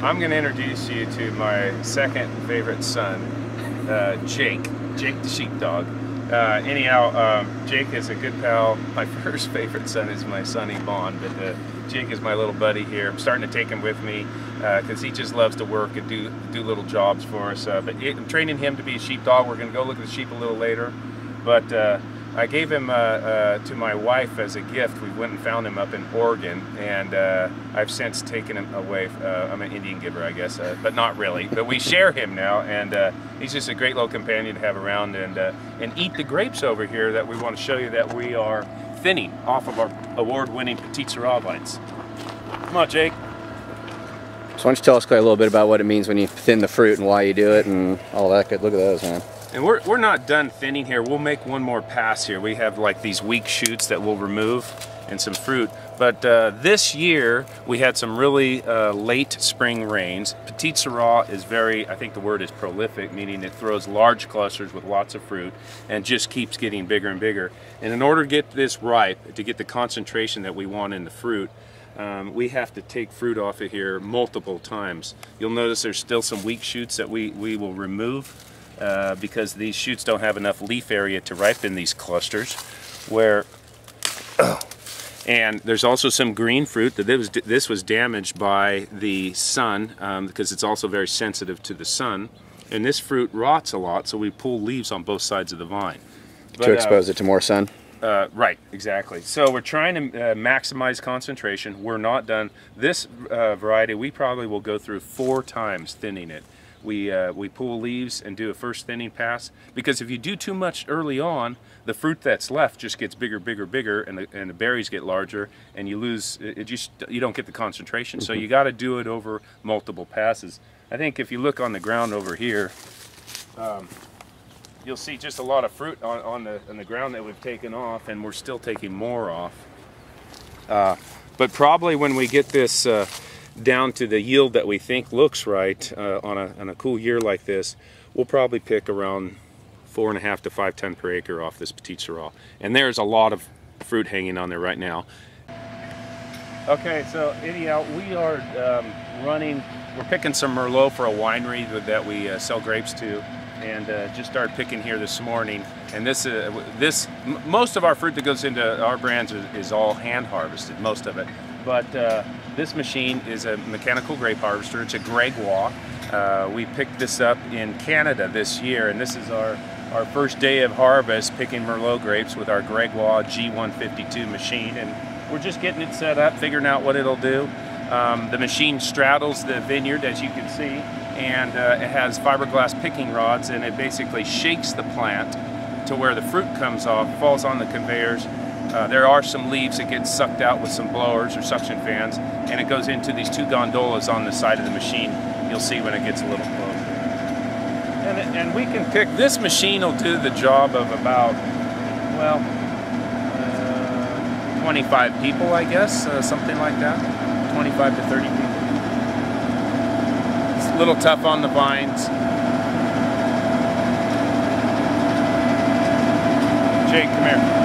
I'm going to introduce you to my second favorite son, Jake the sheepdog. Anyhow, Jake is a good pal. My first favorite son is my son Yvonne, but Jake is my little buddy here. I'm starting to take him with me because he just loves to work and do little jobs for us. But I'm training him to be a sheepdog. We're going to go look at the sheep a little later. But I gave him to my wife as a gift. We went and found him up in Oregon, and I've since taken him away. I'm an Indian giver, I guess, but not really. But we share him now, and he's just a great little companion to have around, and eat the grapes over here that we want to show you that we are thinning off of our award-winning Petite Sirah vines. Come on, Jake. So why don't you tell us, Clay, a little bit about what it means when you thin the fruit and why you do it and all that good. Look at those, man. And we're not done thinning here. We'll make one more pass here. We have like these weak shoots that we'll remove and some fruit. But this year we had some really late spring rains. Petite Sirah is very, I think the word is prolific, meaning it throws large clusters with lots of fruit and just keeps getting bigger and bigger. And in order to get this ripe, to get the concentration that we want in the fruit, we have to take fruit off of here multiple times. You'll notice there's still some weak shoots that we will remove. Because these shoots don't have enough leaf area to ripen these clusters. And there's also some green fruit that this was damaged by the sun because it's also very sensitive to the sun. And this fruit rots a lot, so we pull leaves on both sides of the vine. To expose it to more sun? Right, exactly. So we're trying to maximize concentration. We're not done. This variety, we probably will go through 4 times thinning it. We pull leaves and do a first thinning pass, because if you do too much early on, the fruit that's left just gets bigger, and the berries get larger, and you lose you don't get the concentration. So you got to do it over multiple passes. I think if you look on the ground over here, you'll see just a lot of fruit on the ground that we've taken off, and we're still taking more off. But probably when we get this down to the yield that we think looks right on a cool year like this, we'll probably pick around 4.5 to 5 tons per acre off this Petite Sirah. And there's a lot of fruit hanging on there right now. Okay, so anyhow, we are we're picking some Merlot for a winery that we sell grapes to, and just started picking here this morning. And most of our fruit that goes into our brands is all hand harvested, most of it. But this machine is a mechanical grape harvester. It's a Gregoire. We picked this up in Canada this year, and this is our first day of harvest picking Merlot grapes with our Gregoire G152 machine. And we're just getting it set up, figuring out what it'll do. The machine straddles the vineyard, as you can see, and it has fiberglass picking rods, and it basically shakes the plant to where the fruit comes off, falls on the conveyors. There are some leaves that get sucked out with some blowers or suction fans, and it goes into these 2 gondolas on the side of the machine. You'll see when it gets a little closer. And we can pick, this machine will do the job of about, well, 25 people, I guess, something like that. 25 to 30 people. It's a little tough on the vines. Jake, come here.